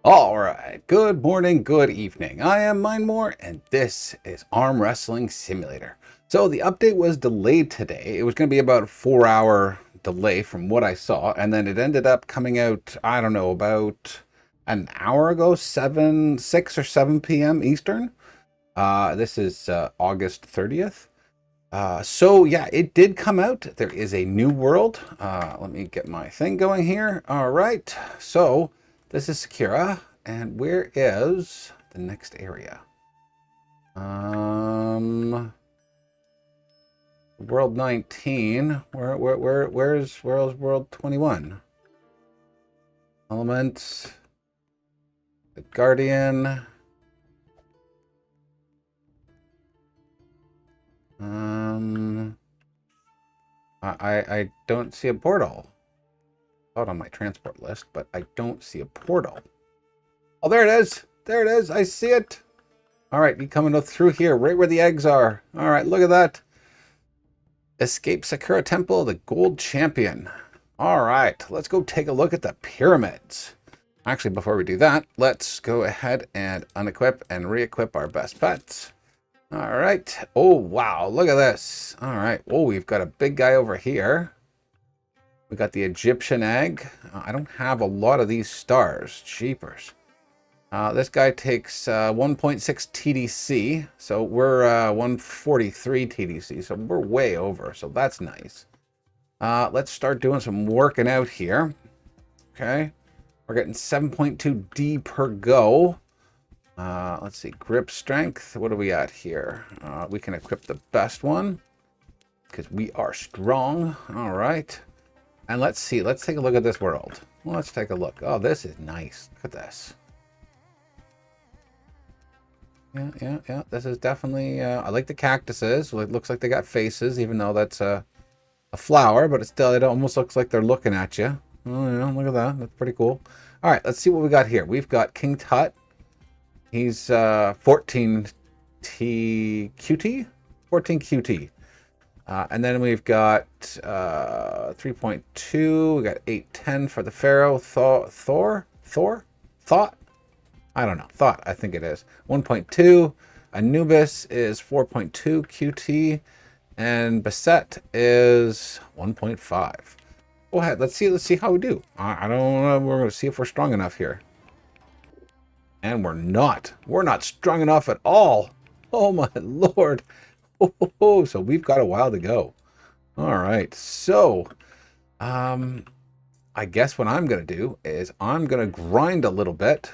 All right. Good morning, good evening. I am Mindmore, and this is Arm Wrestling Simulator. So the update was delayed today. It was going to be about a 4 hour delay from what I saw, and then it ended up coming out, I don't know, about an hour ago, 6 or 7 p.m. Eastern. This is August 30th. So yeah, it did come out. There is a new world. Let me get my thing going here. All right. So this is Sakura, and where is the next area? World 19. Where's World 21? Elements, the Guardian. Um, I don't see a portal. Out on my transport list, but I don't see a portal. Oh, there it is. There it is. I see it. All right, you coming through here, right where the eggs are. All right, look at that. Escape Sakura Temple, the gold champion. All right, let's go take a look at the pyramids. Actually, before we do that, let's go ahead and unequip and re-equip our best pets. All right. Oh, wow. Look at this. All right. Oh, we've got a big guy over here. We got the Egyptian egg. I don't have a lot of these stars. Jeepers. This guy takes 1.6 TDC, so we're 143 TDC, so we're way over, so that's nice. Let's start doing some working out here. Okay, we're getting 7.2 D per go. Let's see, grip strength. What are we at here? We can equip the best one because we are strong. All right, and let's see. Let's take a look at this world. Well, let's take a look. Oh, this is nice. Look at this. Yeah. This is definitely. I like the cactuses. It looks like they got faces, even though that's a flower, but it almost looks like they're looking at you. Oh, yeah, look at that. That's pretty cool. All right, let's see what we got here. We've got King Tut. He's 14 T QT, 14 QT. And then we've got 3.2. We got 810 for the Pharaoh. Thought. I don't know. Thought, I think it is. 1.2. Anubis is 4.2 QT. And Baset is 1.5. Go ahead. Let's see how we do. I don't know. We're going to see if we're strong enough here. And we're not. We're not strong enough at all. Oh, my Lord. Oh, so we've got a while to go. All right. So, I guess what I'm going to do is I'm going to grind a little bit.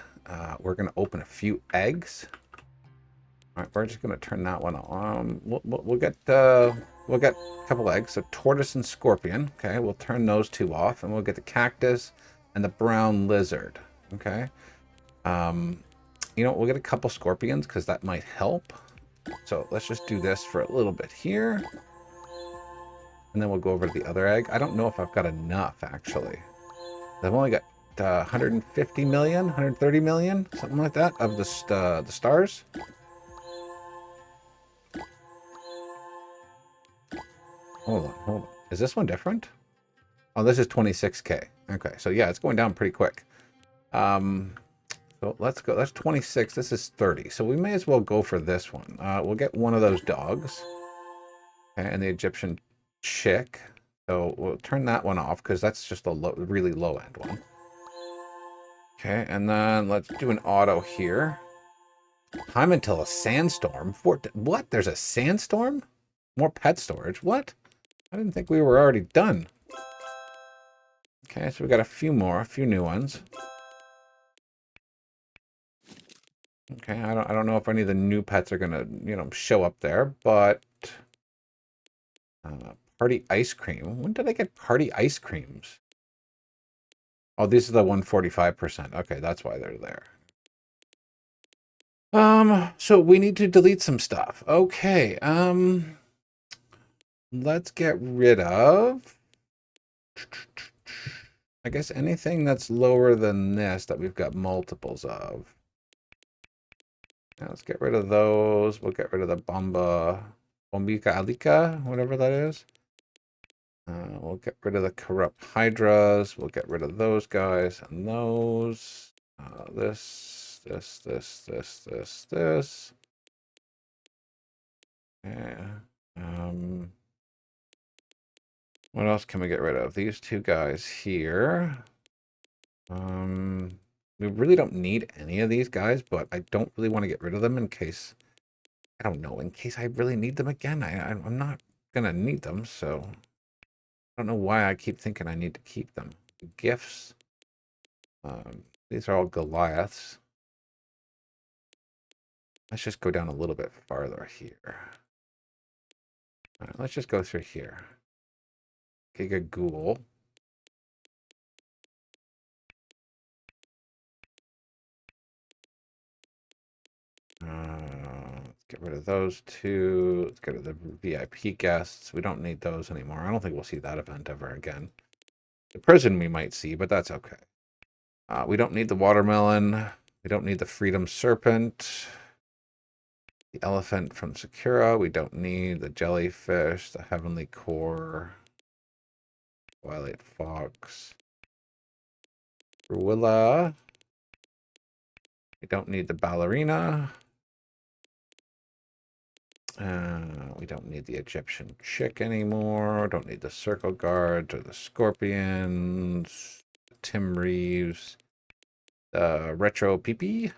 We're going to open a few eggs. All right, we're just going to turn that one on. We'll get a couple eggs. So tortoise and scorpion. Okay, we'll turn those two off, and we'll get the cactus and the brown lizard. Okay. We'll get a couple scorpions because that might help. So let's just do this for a little bit here, and then we'll go over to the other egg. I don't know if I've got enough actually. I've only got 150 million, 130 million, something like that, of the stars. Hold on. Is this one different? Oh, this is 26K. Okay, so yeah, it's going down pretty quick. So let's go. That's 26. This is 30. So we may as well go for this one. We'll get one of those dogs. Okay, and the Egyptian chick. So we'll turn that one off because that's just a really low end one. Okay, and then let's do an auto here. Time until a sandstorm. What? There's a sandstorm? More pet storage? What? I didn't think we were already done. Okay, so we got a few new ones. Okay, I don't know if any of the new pets are gonna, show up there, but party ice cream. When did I get party ice creams? Oh, these are the 145%. Okay, that's why they're there. So we need to delete some stuff. Okay, let's get rid of, I guess, anything that's lower than this that we've got multiples of. Now let's get rid of those. We'll get rid of the Bombika Alika, whatever that is. We'll get rid of the corrupt hydras. We'll get rid of those guys and those. This. Yeah. What else can we get rid of? These two guys here. We really don't need any of these guys, but I don't really want to get rid of them in case, I don't know, in case I really need them again. I'm not gonna need them, so I don't know why I keep thinking I need to keep them. Gifts. These are all Goliaths. Let's just go down a little bit farther here. All right, let's just go through here. Giga Ghoul. Let's get rid of those two. Let's get rid of the VIP guests. We don't need those anymore. I don't think we'll see that event ever again. The prison we might see, but that's okay. We don't need the watermelon. We don't need the freedom serpent. The elephant from Sakura. We don't need the jellyfish, the heavenly core, twilight fox, Ruilla. We don't need the ballerina. We don't need the Egyptian chick anymore. Don't need the circle guards or the scorpions. Tim Reeves. Retro Peepee.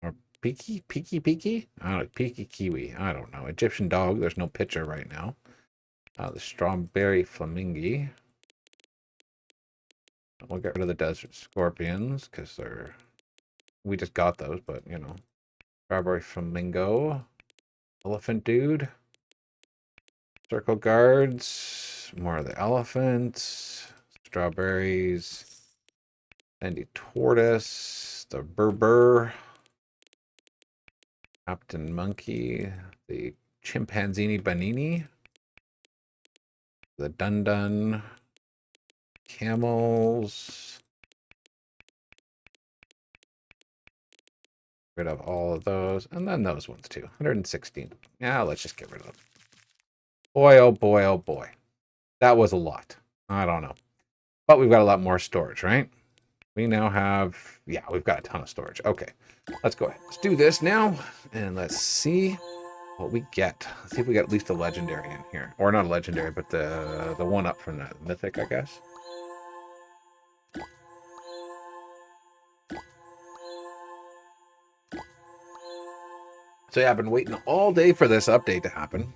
Or Peeky? I don't know. Peeky Kiwi. I don't know. Egyptian dog. There's no picture right now. The strawberry flamingi. We'll get rid of the desert scorpions because they're. We just got those, but you know. Strawberry flamingo. Elephant dude. Circle guards. More of the elephants. Strawberries. Sandy tortoise. The Berber. Captain monkey. The chimpanzini banini. The dun dun. Camels. Rid of all of those. And then those ones too. 116. Yeah, let's just get rid of them. Boy, oh boy, oh boy. That was a lot. I don't know. But we've got a lot more storage, right? We now have, yeah, we've got a ton of storage. Okay, let's go ahead. Let's do this now. And let's see what we get. Let's see if we get at least a legendary in here. Or not a legendary, but the one up from the mythic, I guess. So yeah, I've been waiting all day for this update to happen.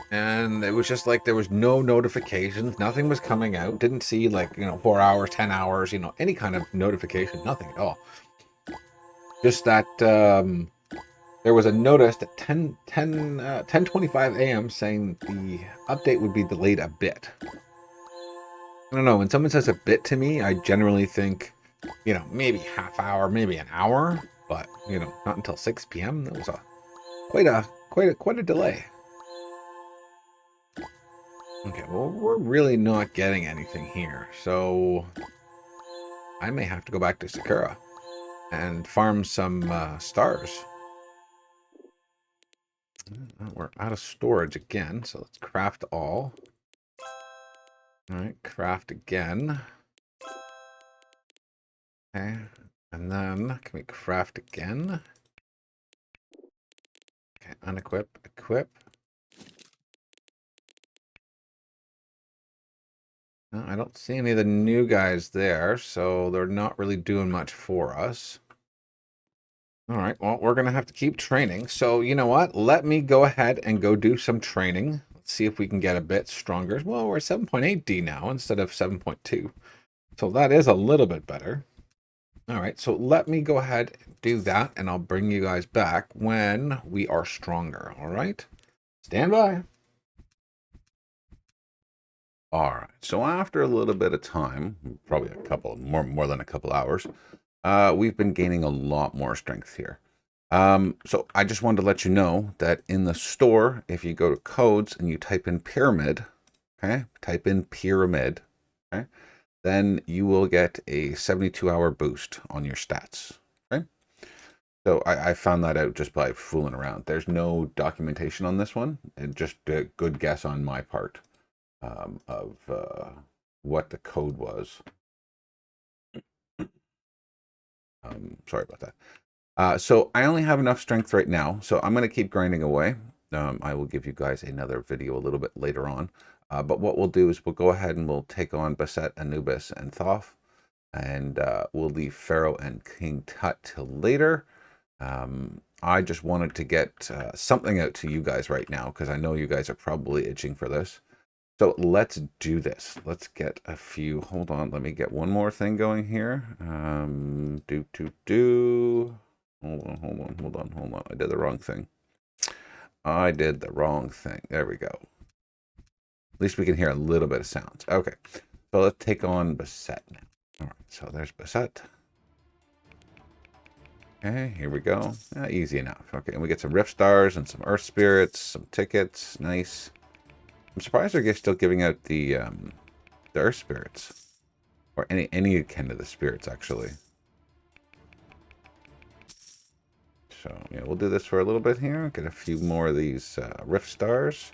And it was just like there was no notifications. Nothing was coming out. Didn't see like, 4 hours, 10 hours, any kind of notification. Nothing at all. Just that there was a notice at 10:25 a.m. saying the update would be delayed a bit. I don't know. When someone says a bit to me, I generally think, maybe half hour, maybe an hour. But, not until 6 p.m. That was quite a delay. Okay, well, we're really not getting anything here, so I may have to go back to Sakura and farm some stars. We're out of storage again, so let's craft all. All right, craft again. Okay, and then can we craft again? Okay, unequip, equip. No, I don't see any of the new guys there, so they're not really doing much for us. All right, well, we're going to have to keep training. So, you know what? Let me go ahead and go do some training. Let's see if we can get a bit stronger. Well, we're 7.8D now instead of 7.2. So that is a little bit better. All right, so let me go ahead and do that, and I'll bring you guys back when we are stronger. All right? Stand by. All right, so after a little bit of time, probably a couple, more than a couple hours, we've been gaining a lot more strength here. So I just wanted to let you know that in the store, if you go to codes and you type in pyramid, okay, okay, then you will get a 72-hour boost on your stats. Okay, so I found that out just by fooling around. There's no documentation on this one, and just a good guess on my part of what the code was. Sorry about that. So I only have enough strength right now, so I'm going to keep grinding away. I will give you guys another video a little bit later on. But what we'll do is we'll go ahead and we'll take on Bastet, Anubis, and Thoth. And we'll leave Pharaoh and King Tut till later. I just wanted to get something out to you guys right now because I know you guys are probably itching for this. So let's do this. Let's get a few. Hold on, let me get one more thing going here. Hold on. I did the wrong thing. There we go. At least we can hear a little bit of sounds. Okay, so let's take on Bastet now. All right, so there's Bastet. Okay, here we go. Easy enough. Okay, and we get some Rift Stars and some Earth Spirits, some tickets. Nice. I'm surprised they're still giving out the Earth Spirits, or any kind of the spirits actually. So yeah, we'll do this for a little bit here. Get a few more of these Rift Stars.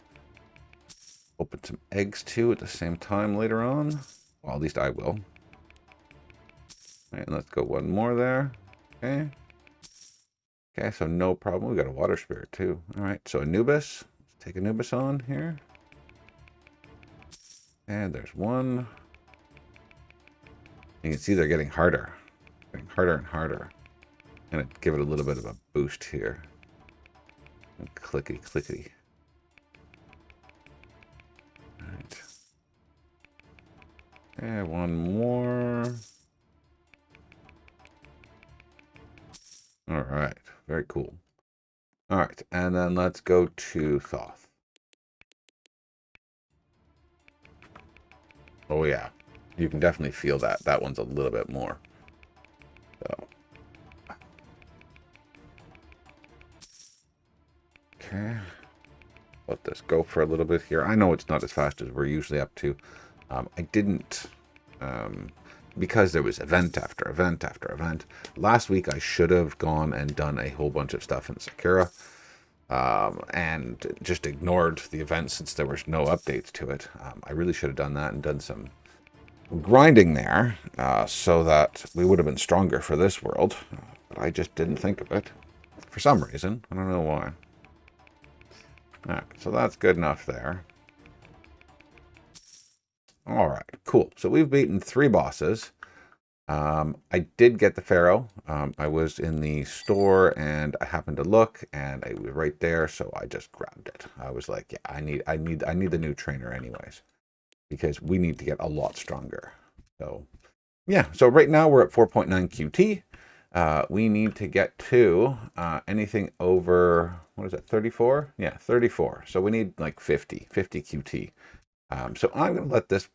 Open some eggs too at the same time later on. Well, at least I will. All right, and let's go one more there. Okay. Okay, so no problem. We got a water spirit too. All right, so Anubis. Let's take Anubis on here. And there's one. You can see they're getting harder. Getting harder and harder. I'm gonna give it a little bit of a boost here. And clickety clickety. All right. And one more. All right, very cool. All right, and then let's go to Thoth. Oh yeah, you can definitely feel that. That one's a little bit more. So. Okay. Let this go for a little bit here. I know it's not as fast as we're usually up to. I didn't, because there was event after event after event. Last week I should have gone and done a whole bunch of stuff in Sakura. And just ignored the event since there was no updates to it. I really should have done that and done some grinding there so that we would have been stronger for this world. But I just didn't think of it for some reason. I don't know why. All right, so that's good enough there. All right, cool. So we've beaten 3 bosses. I did get the Pharaoh. I was in the store and I happened to look and it was right there, so I just grabbed it. I was like, yeah, I need the new trainer anyways, because we need to get a lot stronger. So yeah, so right now we're at 4.9 QT. We need to get to anything over, what is it, 34? Yeah, 34. So we need like 50 QT. So I'm going to let this,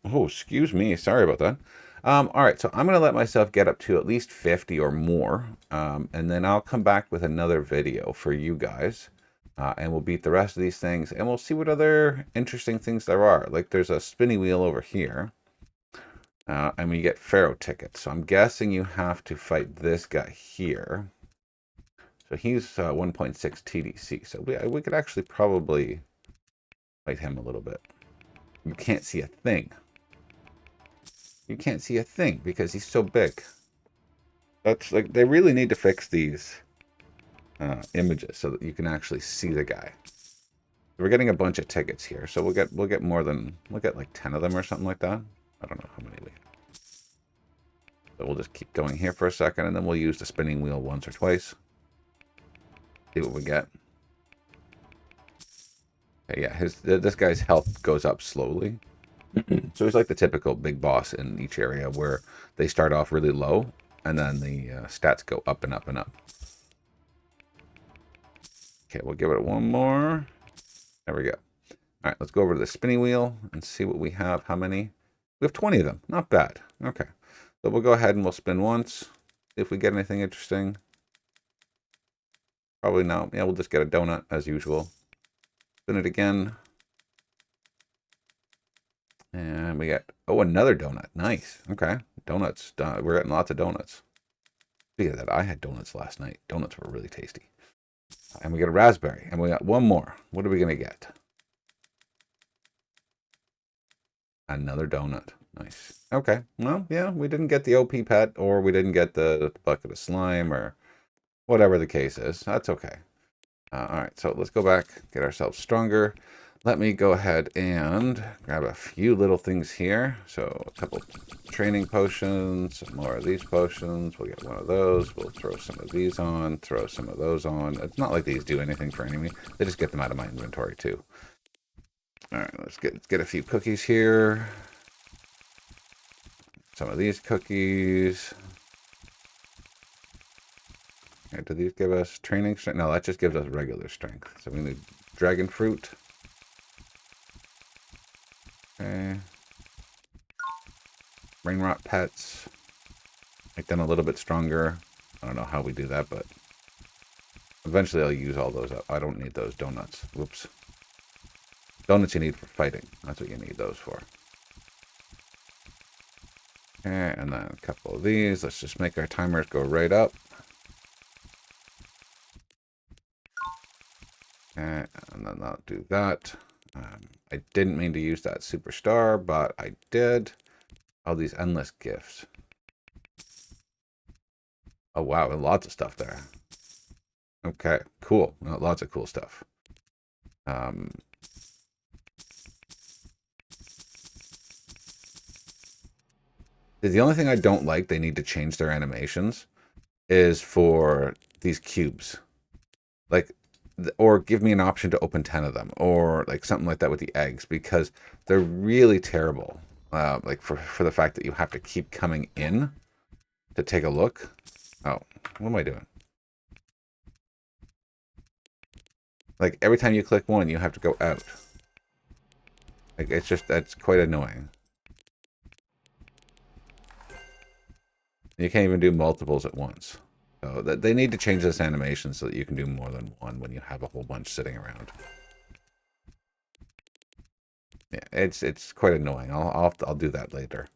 oh, excuse me, sorry about that. All right, so I'm going to let myself get up to at least 50 or more, and then I'll come back with another video for you guys, and we'll beat the rest of these things, and we'll see what other interesting things there are. Like there's a spinny wheel over here, and we get Pharaoh tickets. So I'm guessing you have to fight this guy here. So he's 1.6 TDC, so we could actually probably fight him a little bit. You can't see a thing. You can't see a thing because he's so big. That's like, they really need to fix these images so that you can actually see the guy. We're getting a bunch of tickets here, so we'll get more than, we'll get like 10 of them or something like that. I don't know how many we have. So we'll just keep going here for a second, and then we'll use the spinning wheel once or twice. See what we get. Okay, yeah, this guy's health goes up slowly. So he's like the typical big boss in each area where they start off really low and then the stats go up and up and up. Okay, we'll give it one more. There we go. All right, let's go over to the spinning wheel and see what we have. How many? We have 20 of them. Not bad. Okay. So we'll go ahead and we'll spin once. See if we get anything interesting. Probably not. Yeah, we'll just get a donut as usual. Spin it again. And we get, oh, another donut. Nice. Okay. Donuts. We're getting lots of donuts. Speaking of that, I had donuts last night. Donuts were really tasty. And we get a raspberry. And we got one more. What are we going to get? Another donut. Nice. Okay. Well, yeah, we didn't get the OP pet, or we didn't get the bucket of slime, or whatever the case is. That's okay. All right, so let's go back, get ourselves stronger. Let me go ahead and grab a few little things here. So a couple training potions, some more of these potions. We'll get one of those. We'll throw some of these on, throw some of those on. It's not like these do anything for enemy. They just get them out of my inventory too. All right, let's get a few cookies here. Some of these cookies. Okay, do these give us training strength? No, that just gives us regular strength. So we need dragon fruit. Okay. Rain rot pets. Make them a little bit stronger. I don't know how we do that, but eventually I'll use all those up. I don't need those donuts. Whoops. Donuts you need for fighting. That's what you need those for. Okay, and then a couple of these. Let's just make our timers go right up. Okay, and then I'll do that. I didn't mean to use that superstar, but I did. All these endless gifts. Oh, wow. Lots of stuff there. Okay, cool. Well, lots of cool stuff. The only thing I don't like, they need to change their animations, is for these cubes. Like, or give me an option to open 10 of them, or like something like that with the eggs, because they're really terrible. Like for the fact that you have to keep coming in to take a look. Oh, what am I doing? Like every time you click one, you have to go out. Like it's just, that's quite annoying. You can't even do multiples at once. So they need to change this animation so that you can do more than one when you have a whole bunch sitting around. Yeah, it's quite annoying. I'll do that later.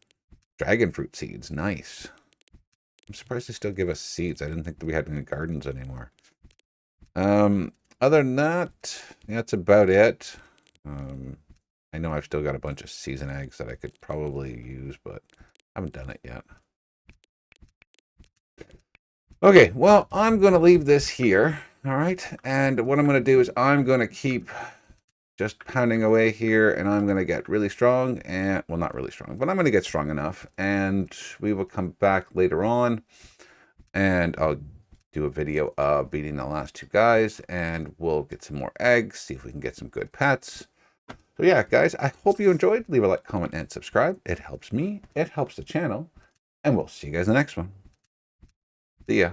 Dragon fruit seeds, nice. I'm surprised they still give us seeds. I didn't think that we had any gardens anymore. Other than that, yeah, that's about it. I know I've still got a bunch of season eggs that I could probably use, but I haven't done it yet. Okay, well, I'm going to leave this here, all right? And what I'm going to do is I'm going to keep just pounding away here, and I'm going to get really strong, and, well, not really strong, but I'm going to get strong enough, and we will come back later on, and I'll do a video of beating the last two guys, and we'll get some more eggs, see if we can get some good pets. So yeah, guys, I hope you enjoyed. Leave a like, comment, and subscribe. It helps me, it helps the channel, and we'll see you guys in the next one. See ya.